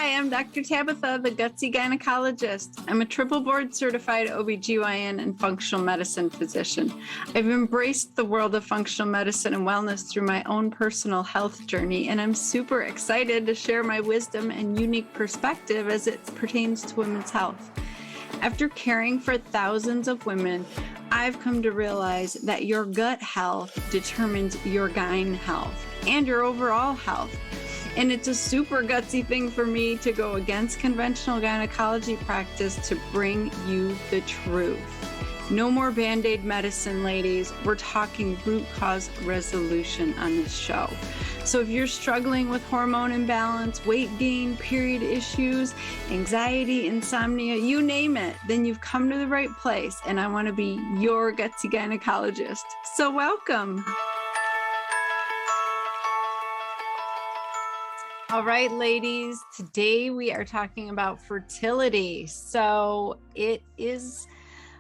Hi, I'm Dr. Tabitha, the Gutsy Gynecologist. I'm a triple board certified OBGYN and functional medicine physician. I've embraced the world of functional medicine and wellness through my own personal health journey, and I'm super excited to share my wisdom and unique perspective as it pertains to women's health. After caring for thousands of women, I've come to realize that your gut health determines your gyn health and your overall health. And it's a super gutsy thing for me to go against conventional gynecology practice to bring you the truth. No more Band-Aid medicine, ladies. We're talking root cause resolution on this show. So if you're struggling with hormone imbalance, weight gain, period issues, anxiety, insomnia, you name it, then you've come to the right place. And I want to be your gutsy gynecologist. So welcome. All right, ladies, today we are talking about fertility. So it is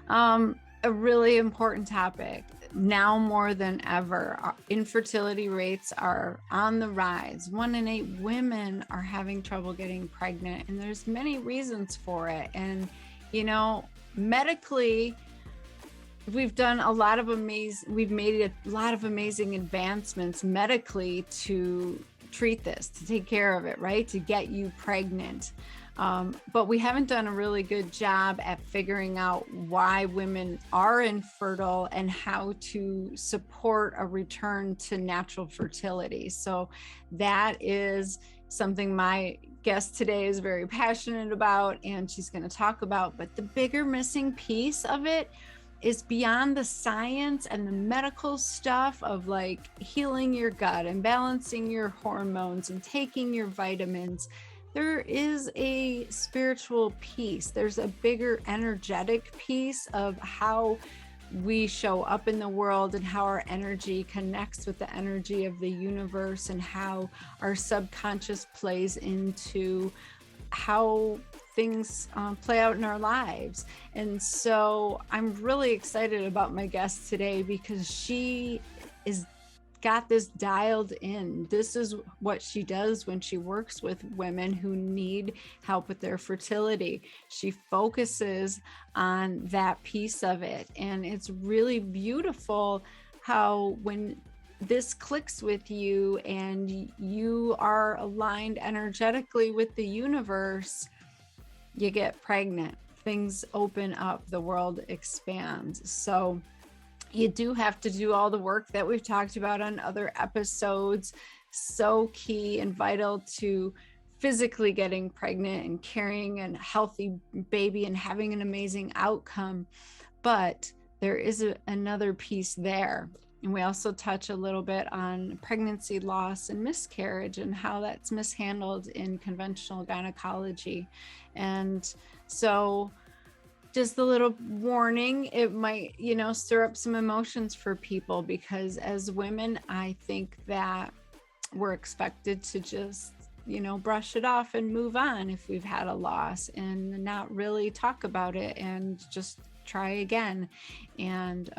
a really important topic now more than ever. Infertility rates are on the rise. 1 in 8 women are having trouble getting pregnant, and there's many reasons for it. And, you know, medically, we've made a lot of amazing advancements medically to treat this, to take care of it, right? To get you pregnant. But we haven't done a really good job at figuring out why women are infertile and how to support a return to natural fertility. So that is something my guest today is very passionate about, and she's going to talk about. But the bigger missing piece of it is beyond the science and the medical stuff of like healing your gut and balancing your hormones and taking your vitamins. There is a spiritual piece. There's a bigger energetic piece of how we show up in the world and how our energy connects with the energy of the universe and how our subconscious plays into how things play out in our lives. And so I'm really excited about my guest today because she is got this dialed in. This is what she does when she works with women who need help with their fertility. She focuses on that piece of it. And it's really beautiful how when this clicks with you and you are aligned energetically with the universe, you get pregnant, things open up, the world expands. So you do have to do all the work that we've talked about on other episodes. So key and vital to physically getting pregnant and carrying a healthy baby and having an amazing outcome. But there is another piece there. And we also touch a little bit on pregnancy loss and miscarriage and how that's mishandled in conventional gynecology. And so just a little warning, it might, stir up some emotions for people because as women, I think that we're expected to just, brush it off and move on if we've had a loss and not really talk about it and just try again. And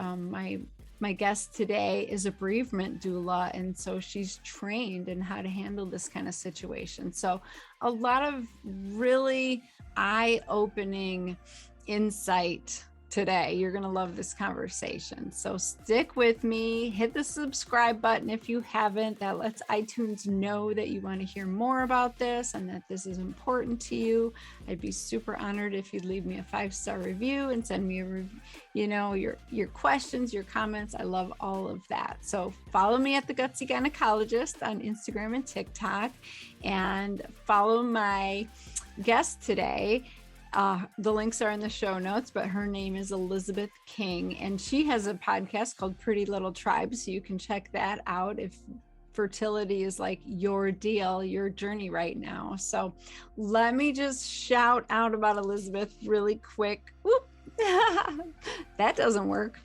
my guest today is a bereavement doula, and so she's trained in how to handle this kind of situation. So a lot of really eye-opening insight today. You're going to love this conversation. So stick with me, hit the subscribe button if you haven't. That lets iTunes know that you want to hear more about this and that this is important to you. I'd be super honored if you'd leave me a 5-star review and send me your questions, your comments. I love all of that. So follow me at the Gutsy Gynecologist on Instagram and TikTok, and follow my guest today. The links are in the show notes, but her name is Elizabeth King, and she has a podcast called Pretty Little Tribe, so you can check that out if fertility is like your deal, your journey right now. So let me just shout out about Elizabeth really quick. Whoop. That doesn't work.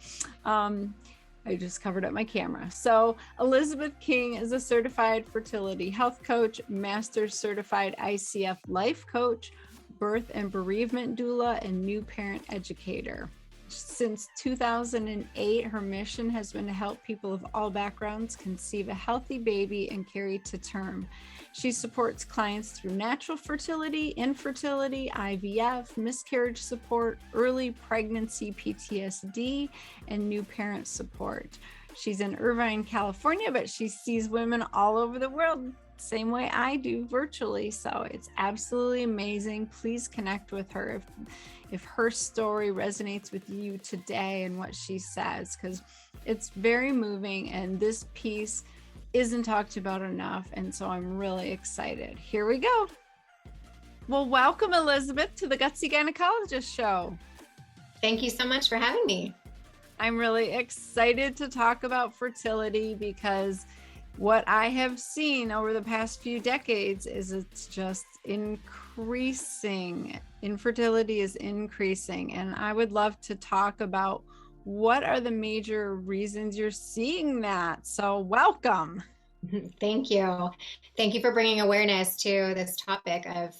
I just covered up my camera. So Elizabeth King is a certified fertility health coach, master's certified ICF life coach, birth and bereavement doula, and new parent educator. Since 2008, her mission has been to help people of all backgrounds conceive a healthy baby and carry to term. She supports clients through natural fertility, infertility, IVF, miscarriage support, early pregnancy PTSD, and new parent support. She's in Irvine, California, but she sees women all over the world, same way I do, virtually. So it's absolutely amazing. Please connect with her if her story resonates with you today and what she says, because it's very moving and this piece isn't talked about enough. And so I'm really excited. Here we go. Well, welcome, Elizabeth, to the Gutsy Gynecologist show. Thank you so much for having me. I'm really excited to talk about fertility because what I have seen over the past few decades is it's just increasing. Infertility is increasing. And I would love to talk about what are the major reasons you're seeing that. So welcome. Thank you. Thank you for bringing awareness to this topic of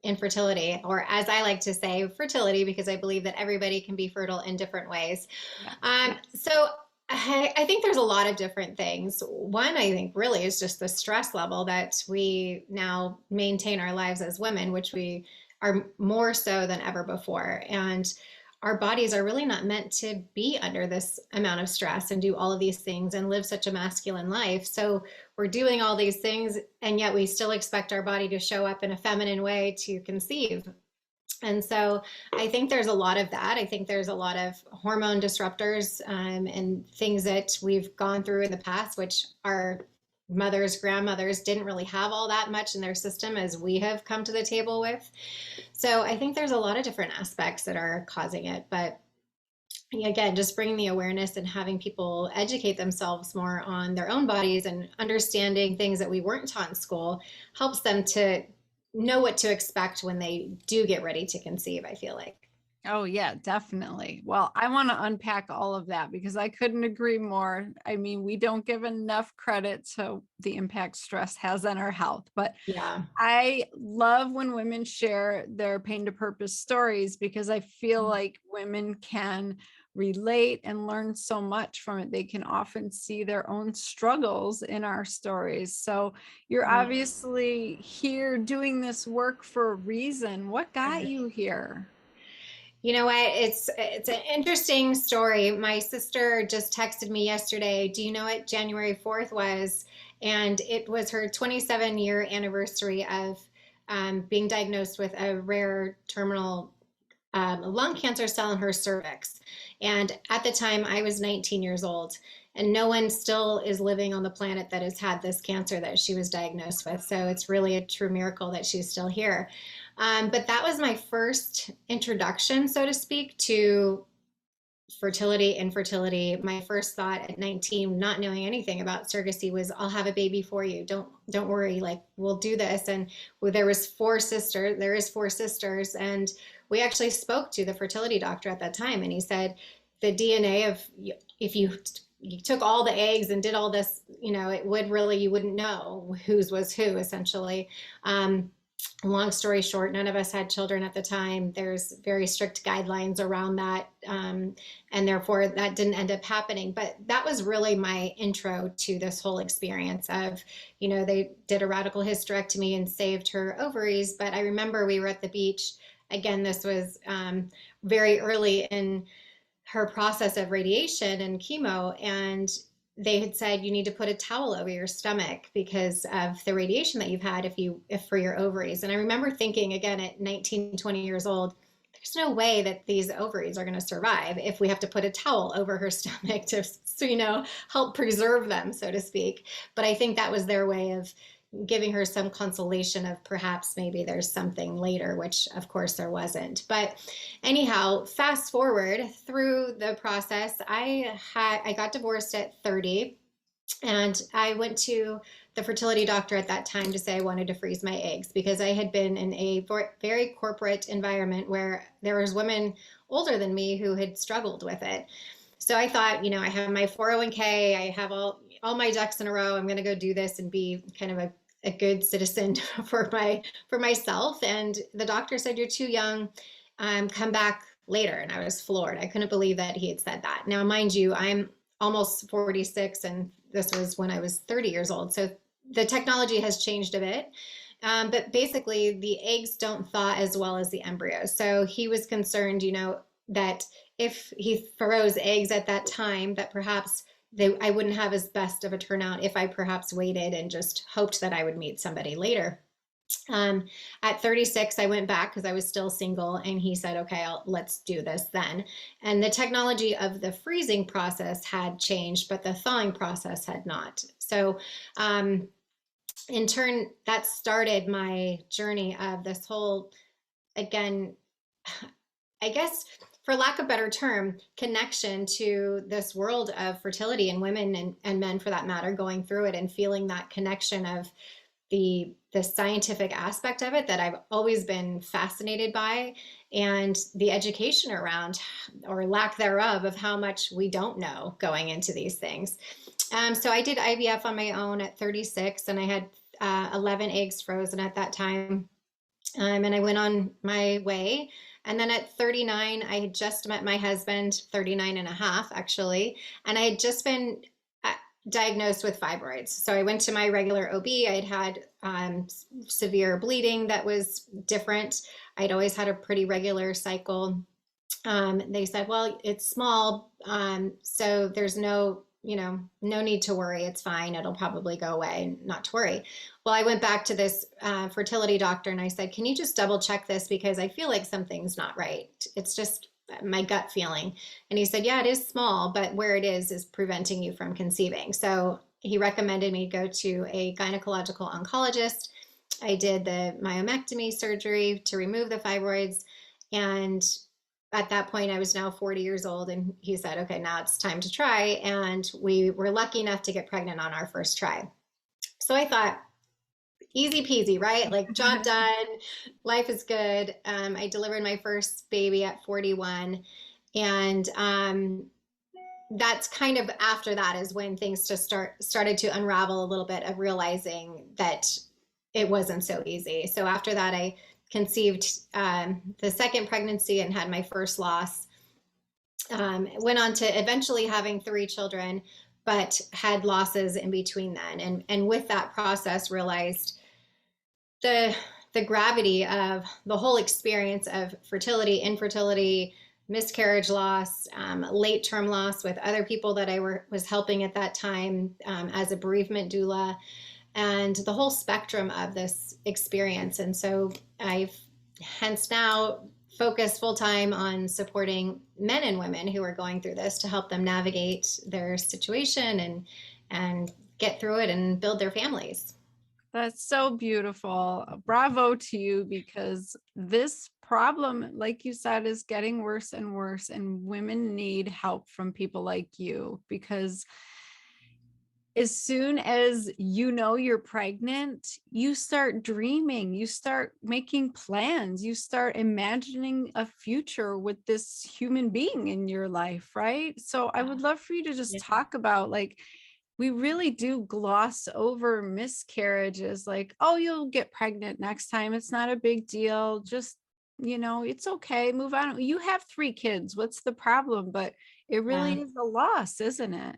infertility, or as I like to say, fertility, because I believe that everybody can be fertile in different ways. So I think there's a lot of different things. One, I think really is just the stress level that we now maintain our lives as women, which we are more so than ever before. And our bodies are really not meant to be under this amount of stress and do all of these things and live such a masculine life. So we're doing all these things, and yet we still expect our body to show up in a feminine way to conceive. And so I think there's a lot of that. I think there's a lot of hormone disruptors and things that we've gone through in the past, which our mothers, grandmothers didn't really have all that much in their system as we have come to the table with. So I think there's a lot of different aspects that are causing it. But again, just bringing the awareness and having people educate themselves more on their own bodies and understanding things that we weren't taught in school helps them to know what to expect when they do get ready to conceive, I feel like. Oh, yeah, definitely. Well, I want to unpack all of that because I couldn't agree more. I mean, we don't give enough credit to the impact stress has on our health, but Yeah. I love when women share their pain to purpose stories because I feel like women can relate and learn so much from it. They can often see their own struggles in our stories. So you're obviously here doing this work for a reason. What got you here? You know what? It's an interesting story. My sister just texted me yesterday. Do you know what January 4th was? And it was her 27-year anniversary of being diagnosed with a rare terminal lung cancer cell in her cervix. And at the time, I was 19 years old. And no one still is living on the planet that has had this cancer that she was diagnosed with. So it's really a true miracle that she's still here. But that was my first introduction, so to speak, to fertility, infertility. My first thought at 19, not knowing anything about surrogacy, was I'll have a baby for you. Don't worry, like we'll do this. And there is four sisters. And we actually spoke to the fertility doctor at that time. And he said, the DNA of, if you took all the eggs and did all this, it would really, you wouldn't know whose was who, essentially. Long story short, none of us had children at the time. There's very strict guidelines around that. And therefore that didn't end up happening. But that was really my intro to this whole experience of, they did a radical hysterectomy and saved her ovaries. But I remember we were at the beach. Again, this was very early in her process of radiation and chemo. And they had said, you need to put a towel over your stomach because of the radiation that you've had if for your ovaries. And I remember thinking, again, at 19, 20 years old, there's no way that these ovaries are going to survive if we have to put a towel over her stomach to, help preserve them, so to speak. But I think that was their way of giving her some consolation of perhaps maybe there's something later, which of course there wasn't. But anyhow, fast forward through the process, I got divorced at 30, and I went to the fertility doctor at that time to say I wanted to freeze my eggs because I had been in a very corporate environment where there was women older than me who had struggled with it. So I thought, I have my 401k, I have all my ducks in a row. I'm going to go do this and be kind of a good citizen for myself. And the doctor said, you're too young. Come back later. And I was floored. I couldn't believe that he had said that. Now, mind you, I'm almost 46, and this was when I was 30 years old. So the technology has changed a bit. But basically, the eggs don't thaw as well as the embryos. So he was concerned, that if he froze eggs at that time, that perhaps I wouldn't have as best of a turnout if I perhaps waited and just hoped that I would meet somebody later. Um, at 36, I went back because I was still single, and he said, okay, let's do this then. And the technology of the freezing process had changed, but the thawing process had not. So, in turn, that started my journey of this whole, again, I guess, for lack of a better term, connection to this world of fertility, and women and men for that matter, going through it and feeling that connection of the scientific aspect of it that I've always been fascinated by, and the education around, or lack thereof, of how much we don't know going into these things. So I did IVF on my own at 36, and I had 11 eggs frozen at that time. And I went on my way. And then at 39, I had just met my husband, 39 and a half actually, and I had just been diagnosed with fibroids. So I went to my regular OB. I'd had severe bleeding that was different. I'd always had a pretty regular cycle. They said, well, it's small, so there's no need to worry. It's fine. It'll probably go away, not to worry. Well, I went back to this fertility doctor and I said, can you just double check this? Because I feel like something's not right. It's just my gut feeling. And he said, yeah, it is small, but where it is preventing you from conceiving. So he recommended me go to a gynecological oncologist. I did the myomectomy surgery to remove the fibroids. And at that point, I was now 40 years old, and he said, okay, now it's time to try. And we were lucky enough to get pregnant on our first try. So I thought, easy peasy, right? Like, job done, life is good. I delivered my first baby at 41. And that's kind of, after that is when things just started to unravel a little bit, of realizing that it wasn't so easy. So after that, I conceived the second pregnancy and had my first loss. Went on to eventually having 3 children, but had losses in between then. And with that process, realized the gravity of the whole experience of fertility, infertility, miscarriage loss, late term loss with other people that I was helping at that time as a bereavement doula, and the whole spectrum of this experience. And so I've hence now focused full time on supporting men and women who are going through this, to help them navigate their situation and get through it and build their families. That's so beautiful. Bravo to you, because this problem, like you said, is getting worse and worse, and women need help from people like you, because as soon as you're pregnant, you start dreaming, you start making plans, you start imagining a future with this human being in your life, right? So I would love for you to just talk about, like, we really do gloss over miscarriages, like, oh, you'll get pregnant next time. It's not a big deal. Just, it's okay. Move on. You have 3 kids. What's the problem? But it really is a loss, isn't it?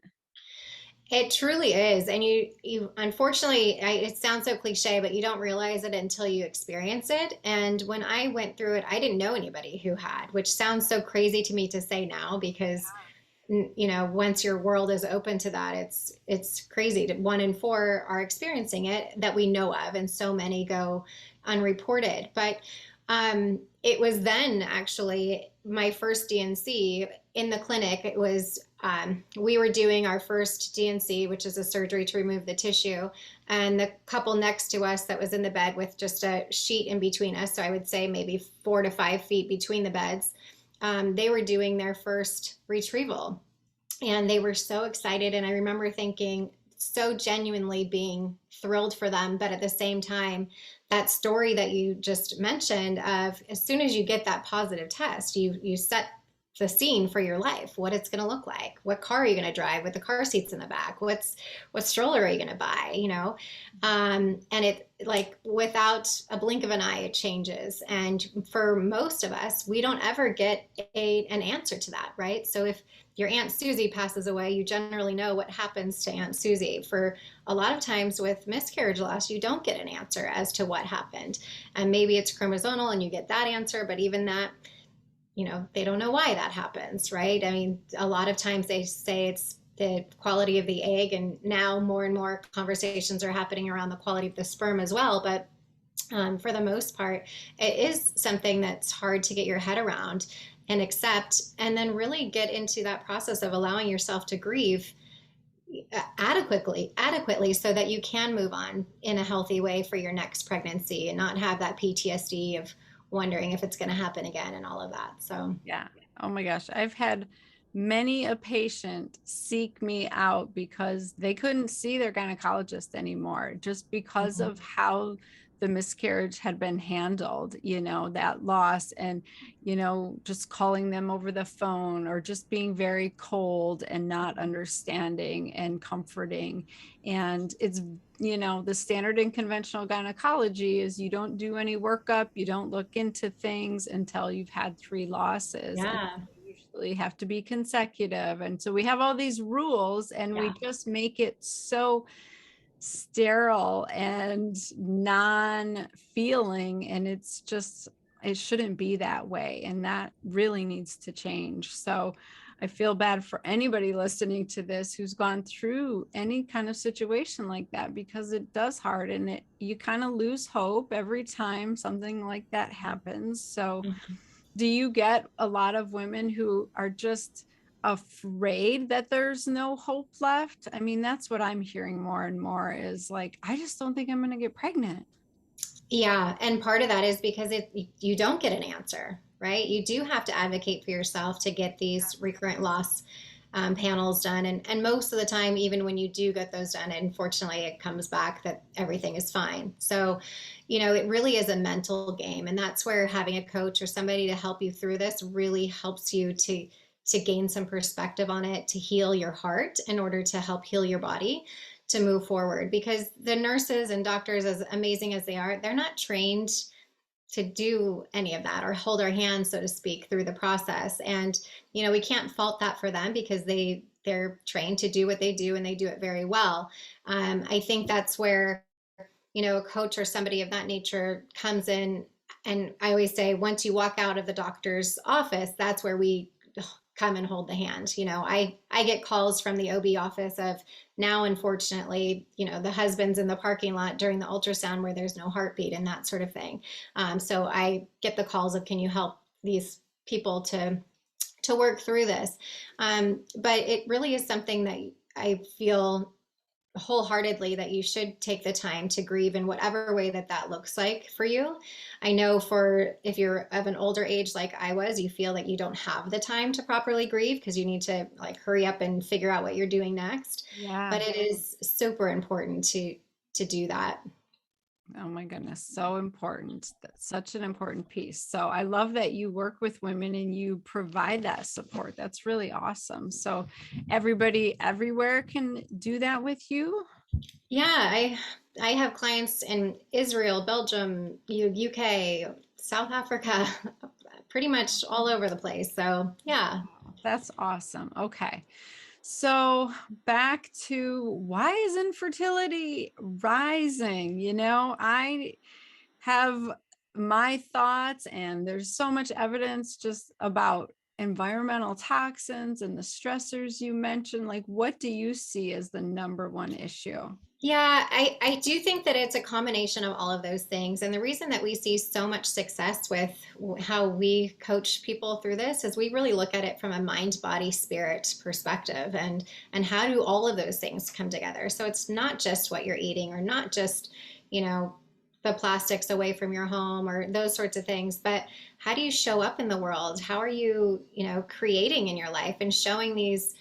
It truly is. And you unfortunately, it sounds so cliche, but you don't realize it until you experience it. And when I went through it, I didn't know anybody who had, which sounds so crazy to me to say now, because once your world is open to that, it's crazy. 1 in 4 are experiencing it that we know of, and so many go unreported. But it was then actually my first DNC in the clinic. It was we were doing our first DNC, which is a surgery to remove the tissue, and the couple next to us that was in the bed with just a sheet in between us, so I would say maybe 4 to 5 feet between the beds, they were doing their first retrieval, and they were so excited. And I remember thinking, so genuinely being thrilled for them, but at the same time, that story that you just mentioned of, as soon as you get that positive test, you set the scene for your life, what it's going to look like, what car are you going to drive with the car seats in the back, what stroller are you going to buy, and it, like, without a blink of an eye, it changes. And for most of us, we don't ever get an answer to that, right? So if your Aunt Susie passes away, you generally know what happens to Aunt Susie. For a lot of times with miscarriage loss, you don't get an answer as to what happened, and maybe it's chromosomal and you get that answer, but even that, they don't know why that happens, right? I mean, a lot of times they say it's the quality of the egg, and now more and more conversations are happening around the quality of the sperm as well. But for the most part, it is something that's hard to get your head around and accept, and then really get into that process of allowing yourself to grieve adequately so that you can move on in a healthy way for your next pregnancy and not have that PTSD of wondering if it's going to happen again and all of that. So, Yeah. Oh my gosh. I've had many a patient seek me out because they couldn't see their gynecologist anymore just because of how the miscarriage had been handled, that loss, and, just calling them over the phone or just being very cold and not understanding and comforting. And it's, the standard in conventional gynecology is you don't do any workup, you don't look into things until you've had 3 losses. And yeah, they usually have to be consecutive. And so we have all these rules, and we yeah, just make it so sterile and non-feeling, and it shouldn't be that way, and that really needs to change. So I feel bad for anybody listening to this who's gone through any kind of situation like that, because it does hard, and you kind of lose hope every time something like that happens. So do you get a lot of women who are just afraid that there's no hope left? I mean, that's what I'm hearing more and more, is like, I just don't think I'm going to get pregnant. yeah. And part of that is because you don't get an answer, right? You do have to advocate for yourself to get these recurrent loss panels done. And most of the time, even when you do get those done, unfortunately, it comes back that everything is fine. So, it really is a mental game. And that's where having a coach or somebody to help you through this really helps you to gain some perspective on it, to heal your heart in order to help heal your body to move forward. Because the nurses and doctors, as amazing as they are, they're not trained to do any of that or hold our hands, so to speak, through the process. And, we can't fault that for them because they're trained to do what they do, and they do it very well. I think that's where, a coach or somebody of that nature comes in. And I always say, once you walk out of the doctor's office, that's where we come and hold the hand. I get calls from the OB office of, now, unfortunately, the husband's in the parking lot during the ultrasound where there's no heartbeat and that sort of thing. So I get the calls of, can you help these people to work through this? But it really is something that I feel wholeheartedly that you should take the time to grieve in whatever way that looks like for you. I know for if you're of an older age like I was, you feel that you don't have the time to properly grieve because you need to, like, hurry up and figure out what you're doing next. Yeah. But it is super important to do that. Oh my goodness, so important. That's such an important piece. So I love that you work with women and you provide that support. That's really awesome. So everybody everywhere can do that with you? Yeah, I have clients in Israel, Belgium, UK, South Africa, pretty much all over the place. So, yeah. That's awesome. Okay. So back to, why is infertility rising? I have my thoughts, and there's so much evidence just about environmental toxins and the stressors you mentioned. Like, what do you see as the number one issue? Yeah, I do think that it's a combination of all of those things. And the reason that we see so much success with how we coach people through this is we really look at it from a mind, body, spirit perspective, and how do all of those things come together. So it's not just what you're eating, or not just, the plastics away from your home or those sorts of things, but how do you show up in the world? How are you, creating in your life and showing these,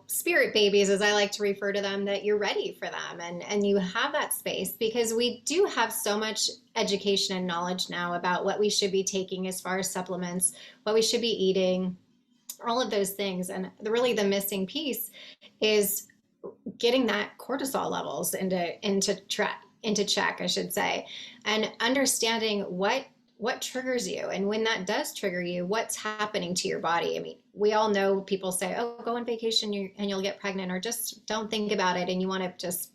spirit babies, as I like to refer to them, that you're ready for them, and you have that space, because we do have so much education and knowledge now about what we should be taking as far as supplements, what we should be eating, all of those things. And really the missing piece is getting that cortisol levels into check, I should say, and understanding what triggers you, and when that does trigger you, what's happening to your body. I mean, we all know people say, "Oh, go on vacation and you'll get pregnant," or just don't think about it, and you want to just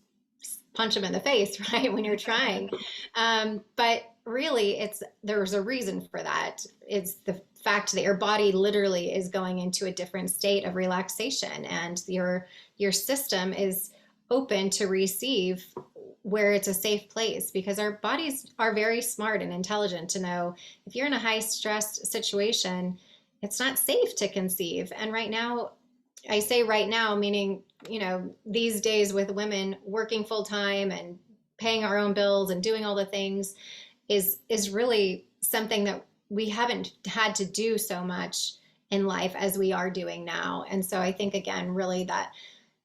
punch them in the face, right, when you're trying. But really, there's a reason for that. It's the fact that your body literally is going into a different state of relaxation, and your system is open to receive where it's a safe place, because our bodies are very smart and intelligent to know if you're in a high stress situation, it's not safe to conceive. And right now, I say right now, meaning, these days with women working full time and paying our own bills and doing all the things is really something that we haven't had to do so much in life as we are doing now. And so I think, again, really that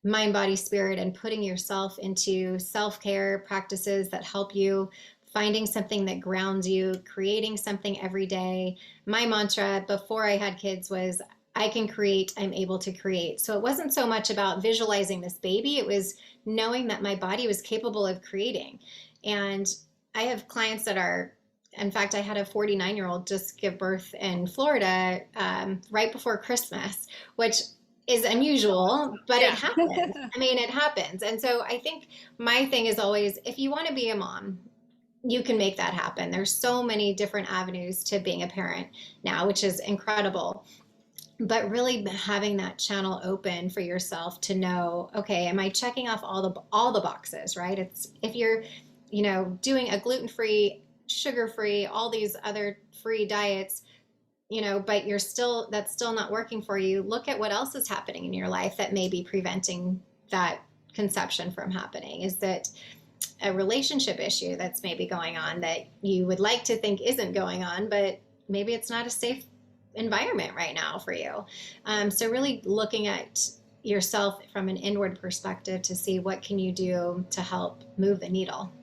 mind, body, spirit, and putting yourself into self-care practices that help you, finding something that grounds you, creating something every day. My mantra before I had kids was, I can create, I'm able to create. So it wasn't so much about visualizing this baby, it was knowing that my body was capable of creating. And I have clients that are, in fact, I had a 49-year-old just give birth in Florida right before Christmas, which is unusual, but Yeah. it happens. I mean, it happens. And so I think my thing is always, if you want to be a mom, you can make that happen. There's so many different avenues to being a parent now, which is incredible. But really having that channel open for yourself to know, okay, am I checking off all the boxes, right? It's if you're, doing a gluten-free, sugar-free, all these other free diets, but that's still not working for you. Look at what else is happening in your life that may be preventing that conception from happening. Is that a relationship issue that's maybe going on that you would like to think isn't going on, but maybe it's not a safe environment right now for you. So really looking at yourself from an inward perspective to see what can you do to help move the needle.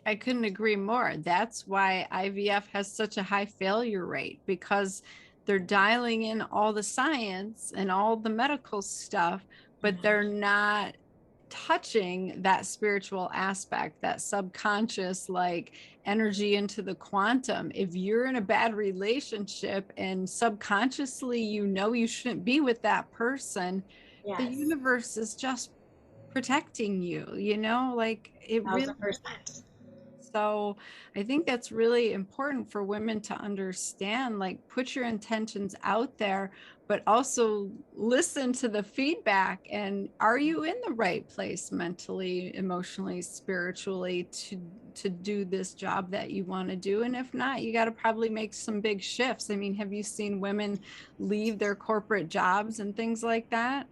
I couldn't agree more. That's why IVF has such a high failure rate, because they're dialing in all the science and all the medical stuff, but they're not touching that spiritual aspect, that subconscious, like energy into the quantum. If you're in a bad relationship and subconsciously you shouldn't be with that person, the Yes, universe is just protecting you, like it really. 1,000%. So I think that's really important for women to understand, like put your intentions out there, but also listen to the feedback. And are you in the right place mentally, emotionally, spiritually to do this job that you want to do? And if not, you got to probably make some big shifts. I mean, have you seen women leave their corporate jobs and things like that?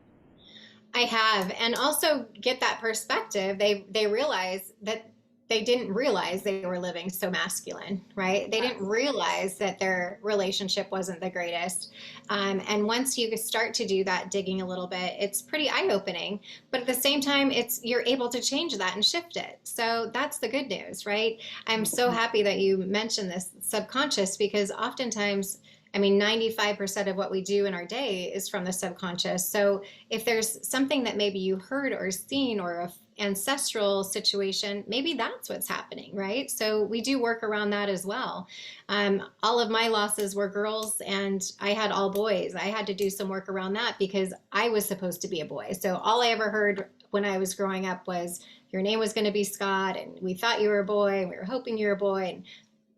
I have, and also get that perspective. They realize that they didn't realize they were living so masculine, right? They didn't realize that their relationship wasn't the greatest. And once you start to do that digging a little bit, it's pretty eye-opening. But at the same time, you're able to change that and shift it. So that's the good news, right? I'm so happy that you mentioned this subconscious, because oftentimes, I mean, 95% of what we do in our day is from the subconscious. So if there's something that maybe you heard or seen, or a ancestral situation, maybe that's what's happening, right? So we do work around that as well. All of my losses were girls, and I had all boys. I had to do some work around that because I was supposed to be a boy. So all I ever heard when I was growing up was, your name was going to be Scott, and we thought you were a boy, and we were hoping you were a boy. And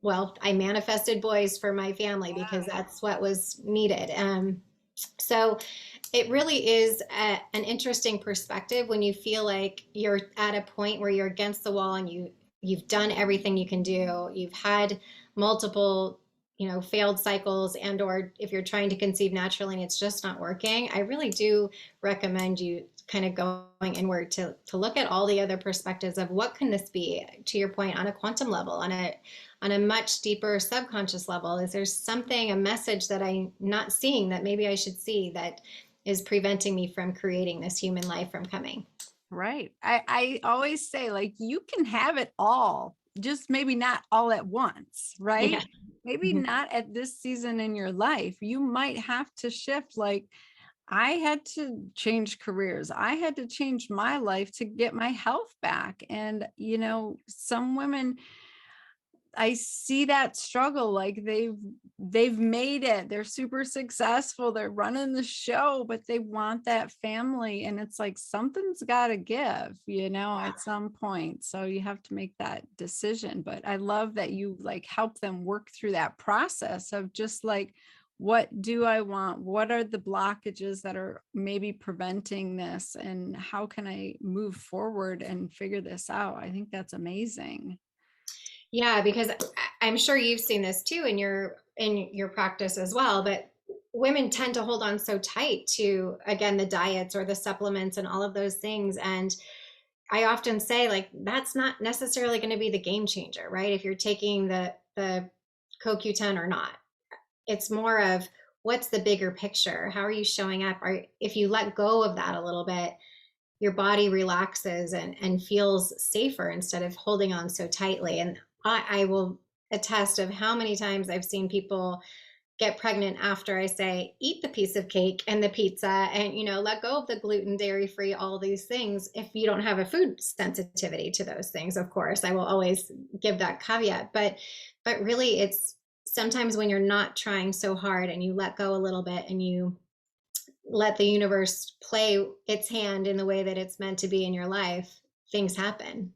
well, I manifested boys for my family because that's what was needed. So it really is an interesting perspective when you feel like you're at a point where you're against the wall, and you've done everything you can do. You've had multiple, failed cycles, and or if you're trying to conceive naturally and it's just not working. I really do recommend you kind of going inward to look at all the other perspectives of what can this be, to your point, on a quantum level, on a much deeper subconscious level. Is there something, a message that I'm not seeing that maybe I should see, that is preventing me from creating this human life from coming? Right. I always say, like, you can have it all, just maybe not all at once, Yeah. right? maybe not at this season in your life. You might have to shift. Like, I had to change careers. I had to change my life to get my health back. And, some women, I see that struggle. Like, they've made it. They're super successful. They're running the show, but they want that family. And it's like, something's got to give, at some point. So you have to make that decision. But I love that you like help them work through that process of just like, what do I want? What are the blockages that are maybe preventing this? And how can I move forward and figure this out? I think that's amazing. Yeah, because I'm sure you've seen this too in your practice as well, but women tend to hold on so tight to, again, the diets or the supplements and all of those things. And I often say, like, that's not necessarily going to be the game changer, right? If you're taking the CoQ10 or not, it's more of what's the bigger picture? How are you showing up? Or if you let go of that a little bit, your body relaxes and feels safer instead of holding on so tightly. And I will attest of how many times I've seen people get pregnant after I say, eat the piece of cake and the pizza and, let go of the gluten, dairy free, all these things. If you don't have a food sensitivity to those things, of course, I will always give that caveat. But really, it's sometimes when you're not trying so hard and you let go a little bit and you let the universe play its hand in the way that it's meant to be in your life, things happen.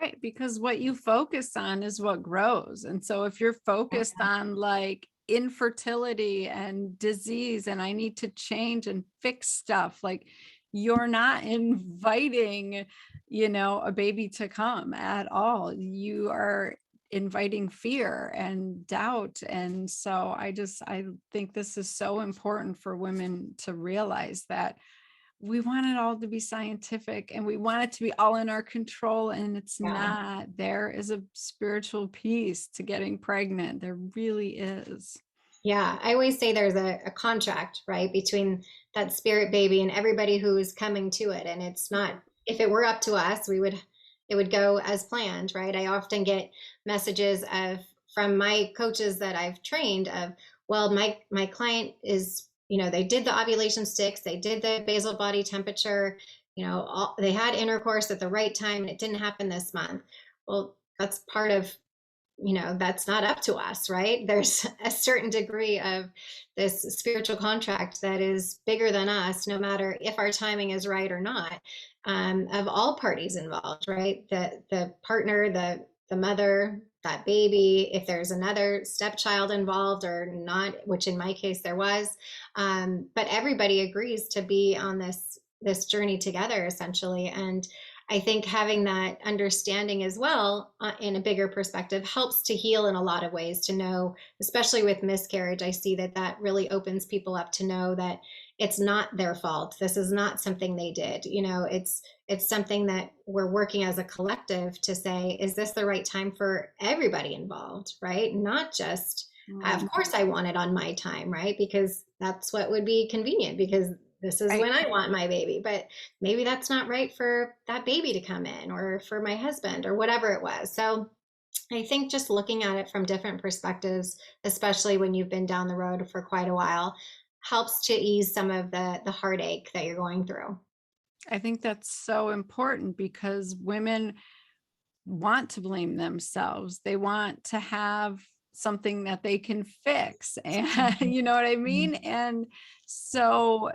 Right, because what you focus on is what grows. And so if you're focused on like infertility and disease, and I need to change and fix stuff, like you're not inviting, a baby to come at all. You are inviting fear and doubt. And so I think this is so important for women to realize that we want it all to be scientific and we want it to be all in our control, and it's not. There is a spiritual piece to getting pregnant. There really is. Yeah, I always say there's a contract, right, between that spirit baby and everybody who's coming to it. And it's not, if it were up to us, it would go as planned, right? I often get messages from my coaches that I've trained of, well, my client is, they did the ovulation sticks, they did the basal body temperature, they had intercourse at the right time and it didn't happen this month. Well, that's part of, that's not up to us, right? There's a certain degree of this spiritual contract that is bigger than us, no matter if our timing is right or not, of all parties involved, right? The partner, the mother, that baby, if there's another stepchild involved or not, which in my case there was, but everybody agrees to be on this journey together, essentially. And I think having that understanding as well, in a bigger perspective, helps to heal in a lot of ways. To know, especially with miscarriage, I see that really opens people up to know that it's not their fault. This is not something they did. It's something that we're working as a collective to say, is this the right time for everybody involved, right? Not just, of course I want it on my time, right? Because that's what would be convenient, because this is when I want my baby, but maybe that's not right for that baby to come in, or for my husband, or whatever it was. So I think just looking at it from different perspectives, especially when you've been down the road for quite a while, helps to ease some of the heartache that you're going through. I think that's so important because women want to blame themselves. They want to have something that they can fix. And you know what I mean? And so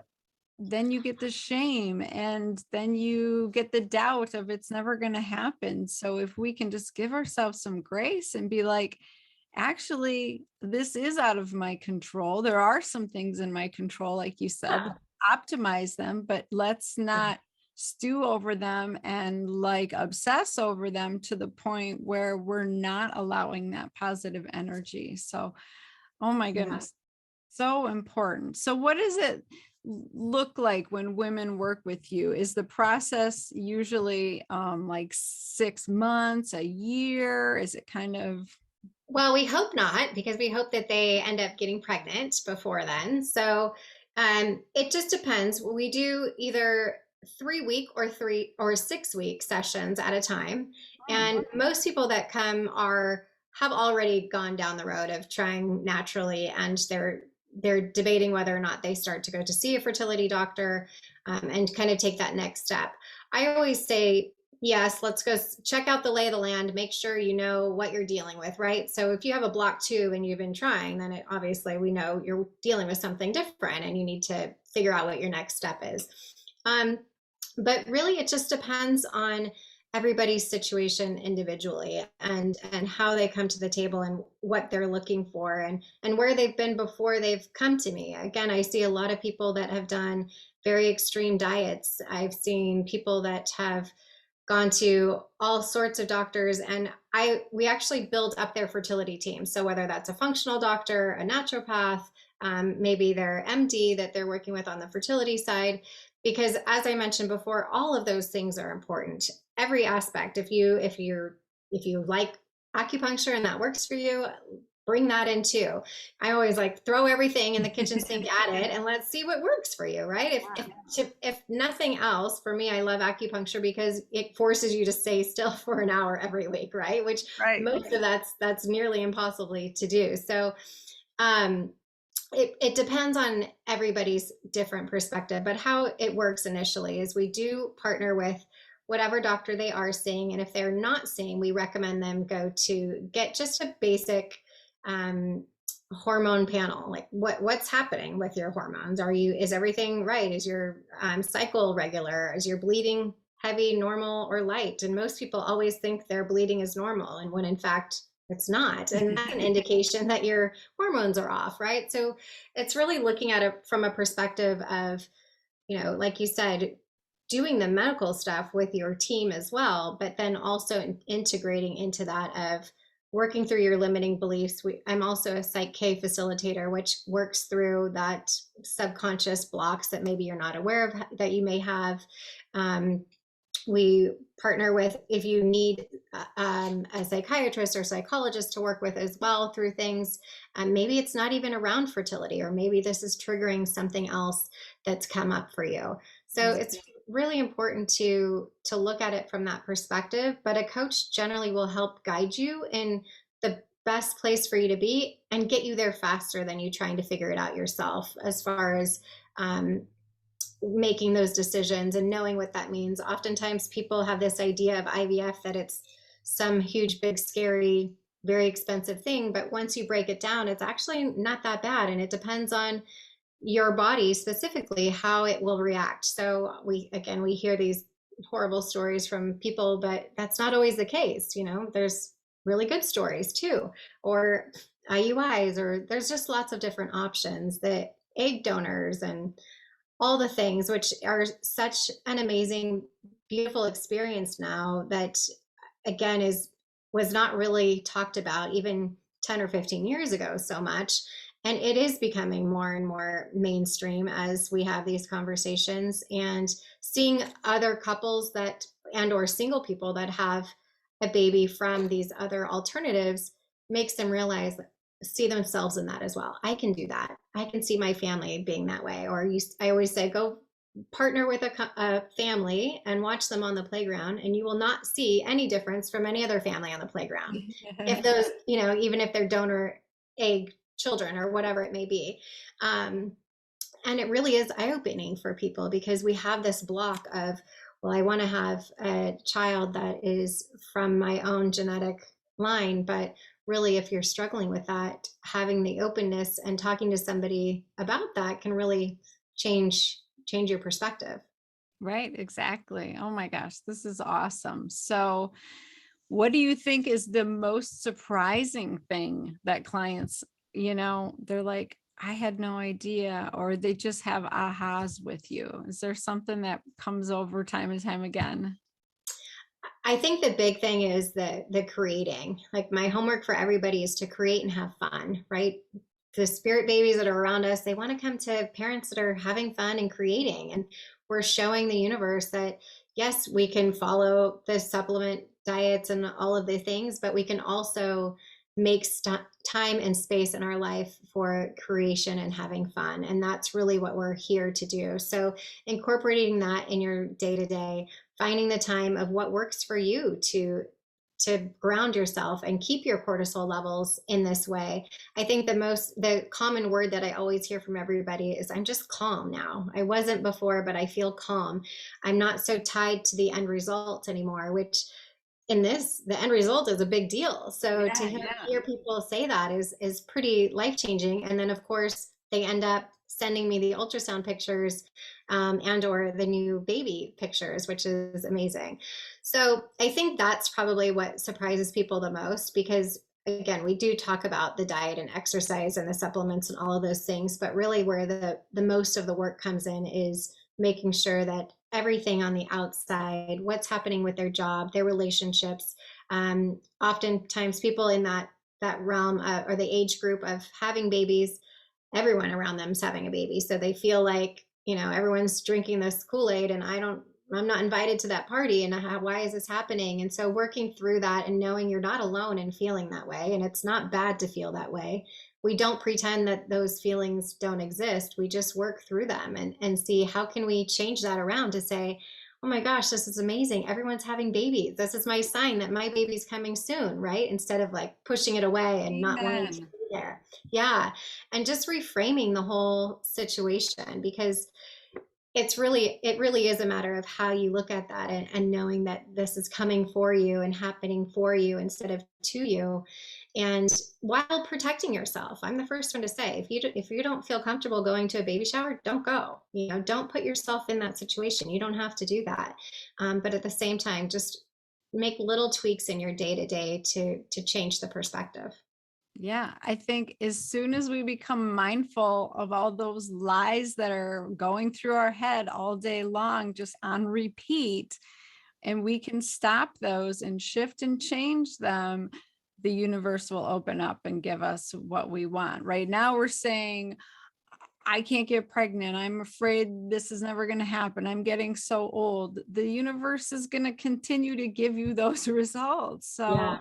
then you get the shame, and then you get the doubt of it's never going to happen. So if we can just give ourselves some grace and be like, actually, this is out of my control. There are some things in my control, like you said, optimize them, but let's not stew over them and like obsess over them to the point where we're not allowing that positive energy. So, oh my goodness, so important. So what does it look like when women work with you? Is the process usually like 6 months, a year? Is it kind of? Well, we hope not, because we hope that they end up getting pregnant before then. So it just depends. We do either 3 week or 3 or 6 week sessions at a time. And most people that come are have already gone down the road of trying naturally, and they're debating whether or not they start to go to see a fertility doctor, and kind of take that next step. I always say, yes, let's go check out the lay of the land, make sure you know what you're dealing with, right? So if you have a blocked tube and you've been trying, then obviously we know you're dealing with something different and you need to figure out what your next step is. But really, it just depends on everybody's situation individually, and how they come to the table and what they're looking for, and where they've been before they've come to me. Again, I see a lot of people that have done very extreme diets. I've seen people that have gone to all sorts of doctors, and we actually build up their fertility team. So whether that's a functional doctor, a naturopath, maybe their MD that they're working with on the fertility side, because as I mentioned before, all of those things are important. Every aspect. If you like acupuncture and that works for you, bring that in too. I always like throw everything in the kitchen sink at it and let's see what works for you, right? If nothing else, for me, I love acupuncture because it forces you to stay still for an hour every week, right? Which most of that's nearly impossible to do. So it depends on everybody's different perspective, but how it works initially is we do partner with whatever doctor they are seeing. And if they're not seeing, we recommend them go to get just a basic hormone panel. Like what's happening with your hormones? Is everything right? Is your cycle regular? Is your bleeding heavy, normal, or light? And most people always think their bleeding is normal, and when in fact it's not. And that's an indication that your hormones are off, right? So it's really looking at it from a perspective of, like you said, doing the medical stuff with your team as well, but then also integrating into that of working through your limiting beliefs. I'm also a Psych K facilitator, which works through that subconscious blocks that maybe you're not aware of that you may have. We partner with, if you need a psychiatrist or psychologist to work with as well through things. Maybe it's not even around fertility, or maybe this is triggering something else that's come up for you. So it's really important to look at it from that perspective. But a coach generally will help guide you in the best place for you to be and get you there faster than you trying to figure it out yourself, as far as making those decisions and knowing what that means. Oftentimes people have this idea of IVF that it's some huge, big, scary, very expensive thing. But once you break it down, it's actually not that bad. And it depends on your body specifically, how it will react. So we hear these horrible stories from people, but that's not always the case. There's really good stories too, or IUIs, or there's just lots of different options, that egg donors and all the things, which are such an amazing, beautiful experience now that, again, was not really talked about even 10 or 15 years ago so much. And it is becoming more and more mainstream as we have these conversations, and seeing other couples or single people that have a baby from these other alternatives makes them see themselves in that as well. I can do that. I can see my family being that way. Or I always say, go partner with a family and watch them on the playground, and you will not see any difference from any other family on the playground. If those, even if they're donor egg children or whatever it may be. And it really is eye-opening for people, because we have this block of, well, I want to have a child that is from my own genetic line. But really, if you're struggling with that, having the openness and talking to somebody about that can really change your perspective. Right, exactly. Oh my gosh, this is awesome. So what do you think is the most surprising thing that clients, they're like, I had no idea, or they just have ahas with you? Is there something that comes over time and time again? I think the big thing is the creating. Like, my homework for everybody is to create and have fun, right? The spirit babies that are around us, they want to come to parents that are having fun and creating. And we're showing the universe that, yes, we can follow the supplement diets and all of the things, but we can also make time and space in our life for creation and having fun. And that's really what we're here to do. So incorporating that in your day to day, finding the time of what works for you to to ground yourself and keep your cortisol levels in this way. I think the common word that I always hear from everybody is, I'm just calm now. I wasn't before, but I feel calm. I'm not so tied to the end result anymore, which the end result is a big deal. So to hear people say that is pretty life-changing. And then of course they end up sending me the ultrasound pictures, and or the new baby pictures, which is amazing. So I think that's probably what surprises people the most, because again, we do talk about the diet and exercise and the supplements and all of those things, but really where the most of the work comes in is making sure that everything on the outside, what's happening with their job, their relationships, oftentimes people in that realm, or the age group of having babies, everyone around them is having a baby. So they feel like, everyone's drinking this Kool-Aid and I'm not invited to that party. And why is this happening? And so working through that and knowing you're not alone in feeling that way. And it's not bad to feel that way. We don't pretend that those feelings don't exist. We just work through them and see how can we change that around to say, oh my gosh, this is amazing. Everyone's having babies. This is my sign that my baby's coming soon, right? Instead of like pushing it away and not wanting to be there. Yeah. And just reframing the whole situation, because it really is a matter of how you look at that, and knowing that this is coming for you and happening for you instead of to you, and while protecting yourself. I'm the first one to say, if you don't feel comfortable going to a baby shower, don't go. Don't put yourself in that situation. You don't have to do that. But at the same time, just make little tweaks in your day to day to change the perspective. Yeah, I think as soon as we become mindful of all those lies that are going through our head all day long, just on repeat, and we can stop those and shift and change them, the universe will open up and give us what we want. Right now, we're saying, I can't get pregnant. I'm afraid this is never going to happen. I'm getting so old. The universe is going to continue to give you those results. So Yeah.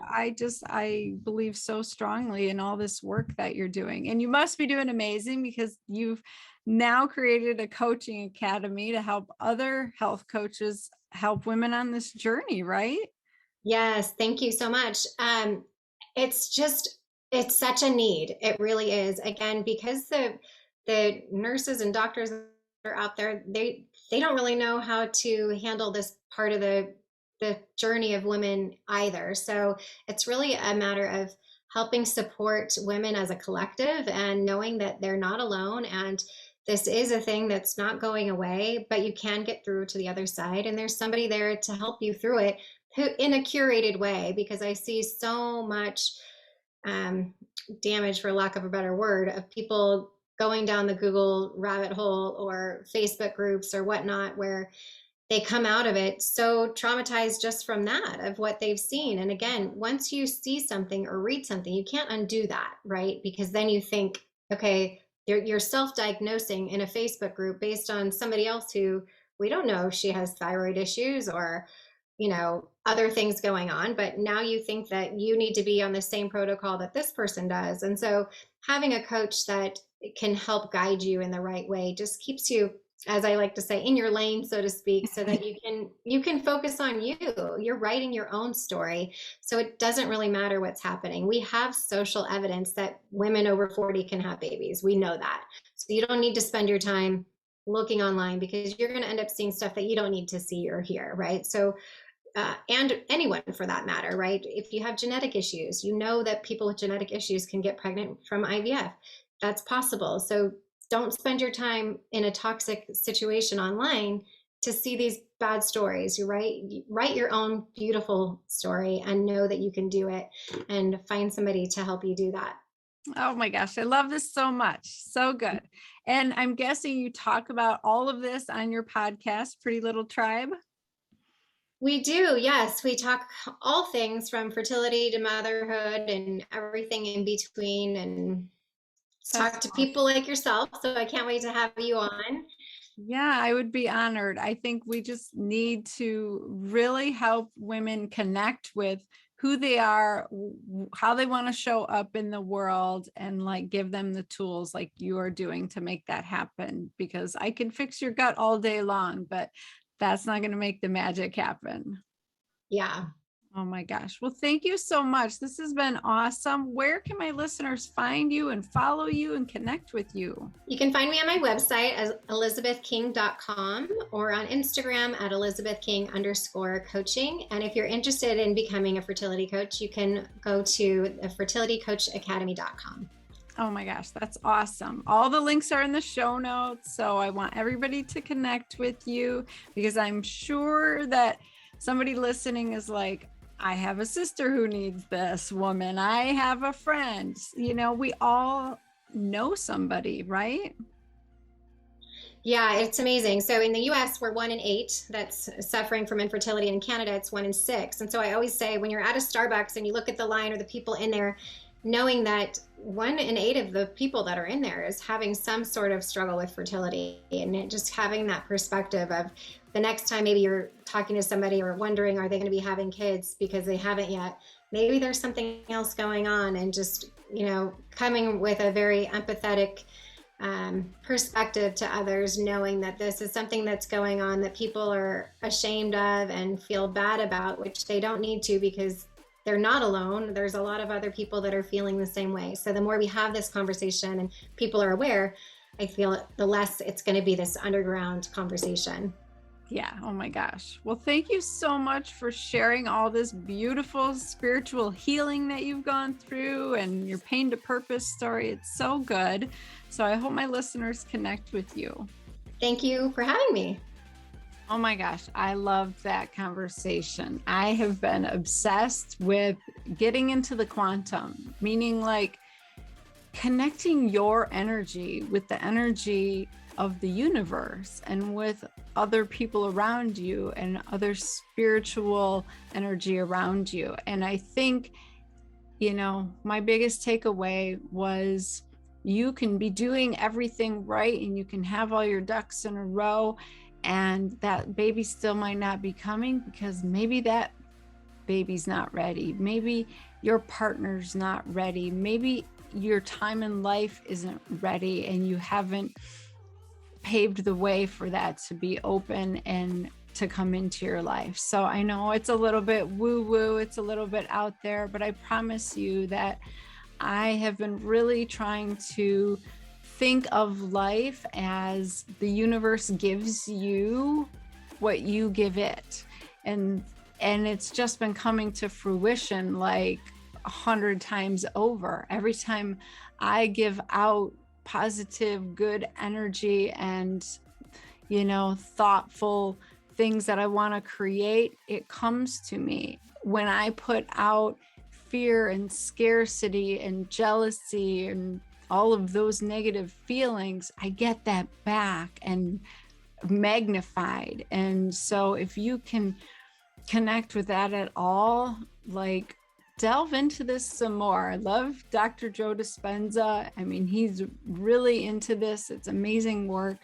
I believe so strongly in all this work that you're doing. And you must be doing amazing, because you've now created a coaching academy to help other health coaches help women on this journey, right? Yes, thank you so much. It's such a need. It really is. Again, because the nurses and doctors that are out there, they don't really know how to handle this part of the journey of women either. So it's really a matter of helping support women as a collective and knowing that they're not alone, and this is a thing that's not going away, but you can get through to the other side, and there's somebody there to help you through it, who in a curated way, because I see so much damage, for lack of a better word, of people going down the Google rabbit hole or Facebook groups or whatnot, where they come out of it so traumatized just from that, of what they've seen. And again, once you see something or read something, you can't undo that, right? Because then you think, okay, you're self-diagnosing in a Facebook group based on somebody else who we don't know if she has thyroid issues or other things going on, but now you think that you need to be on the same protocol that this person does. And so having a coach that can help guide you in the right way just keeps you, as I like to say, in your lane, so to speak, so that you can focus on you. You're writing your own story. So it doesn't really matter what's happening. We have social evidence that women over 40 can have babies. We know that. So you don't need to spend your time looking online, because you're going to end up seeing stuff that you don't need to see or hear, right? So and anyone for that matter, right? If you have genetic issues, that people with genetic issues can get pregnant from IVF. That's possible. So don't spend your time in a toxic situation online to see these bad stories. You write your own beautiful story and know that you can do it, and find somebody to help you do that. Oh my gosh, I love this so much. So good. And I'm guessing you talk about all of this on your podcast, Pretty Little Tribe. We do, yes. We talk all things from fertility to motherhood and everything in between, and talk to people like yourself. So I can't wait to have you on. Yeah, I would be honored. I think we just need to really help women connect with who they are, how they want to show up in the world, and like give them the tools like you are doing to make that happen. Because I can fix your gut all day long, but that's not going to make the magic happen. Yeah. Oh my gosh. Well, thank you so much. This has been awesome. Where can my listeners find you and follow you and connect with you? You can find me on my website as elizabethking.com or on Instagram at elizabethking_coaching. And if you're interested in becoming a fertility coach, you can go to fertilitycoachacademy.com. Oh my gosh, that's awesome. All the links are in the show notes. So I want everybody to connect with you, because I'm sure that somebody listening is like, I have a sister who needs this woman. I have a friend. You know, we all know somebody, right? Yeah, it's amazing. So in the US, we're 1 in 8 that's suffering from infertility. In Canada, it's 1 in 6. And so I always say, when you're at a Starbucks and you look at the line or the people in there, knowing that 1 in 8 of the people that are in there is having some sort of struggle with fertility, and just having that perspective of the next time maybe you're talking to somebody or wondering, are they going to be having kids because they haven't yet? Maybe there's something else going on, and just, coming with a very empathetic perspective to others, knowing that this is something that's going on that people are ashamed of and feel bad about, which they don't need to, because they're not alone. There's a lot of other people that are feeling the same way. So the more we have this conversation and people are aware, I feel the less it's going to be this underground conversation. Yeah. Oh my gosh. Well, thank you so much for sharing all this beautiful spiritual healing that you've gone through and your pain to purpose story. It's so good. So I hope my listeners connect with you. Thank you for having me. Oh my gosh, I love that conversation. I have been obsessed with getting into the quantum, meaning like connecting your energy with the energy of the universe and with other people around you and other spiritual energy around you. And I think, my biggest takeaway was you can be doing everything right and you can have all your ducks in a row, and that baby still might not be coming because maybe that baby's not ready. Maybe your partner's not ready. Maybe your time in life isn't ready and you haven't paved the way for that to be open and to come into your life. So I know it's a little bit woo-woo, it's a little bit out there, but I promise you that I have been really trying to think of life as the universe gives you what you give it. And it's just been coming to fruition like 100 times over. Every time I give out positive, good energy and, thoughtful things that I want to create, it comes to me. When I put out fear and scarcity and jealousy and all of those negative feelings, I get that back and magnified. And so if you can connect with that at all, like delve into this some more. I love Dr. Joe Dispenza. I mean, he's really into this. It's amazing work.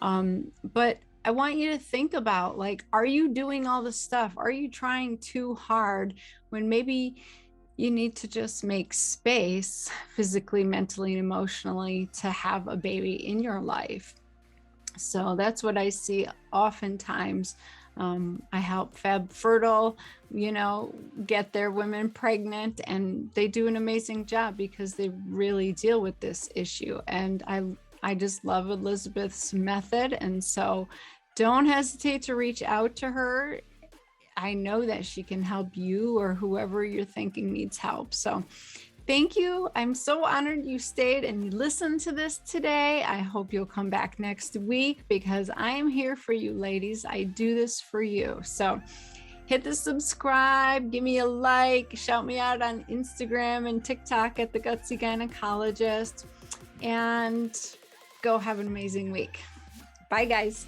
But I want you to think about, like, are you doing all the stuff? Are you trying too hard when maybe you need to just make space physically, mentally, and emotionally to have a baby in your life? So that's what I see oftentimes. I help Fab Fertile, get their women pregnant, and they do an amazing job because they really deal with this issue. And I just love Elizabeth's method. And so don't hesitate to reach out to her. I know that she can help you or whoever you're thinking needs help. So thank you. I'm so honored you stayed and you listened to this today. I hope you'll come back next week because I am here for you, ladies. I do this for you. So hit the subscribe, give me a like, shout me out on Instagram and TikTok at the Gutsy Gynecologist, and go have an amazing week. Bye, guys.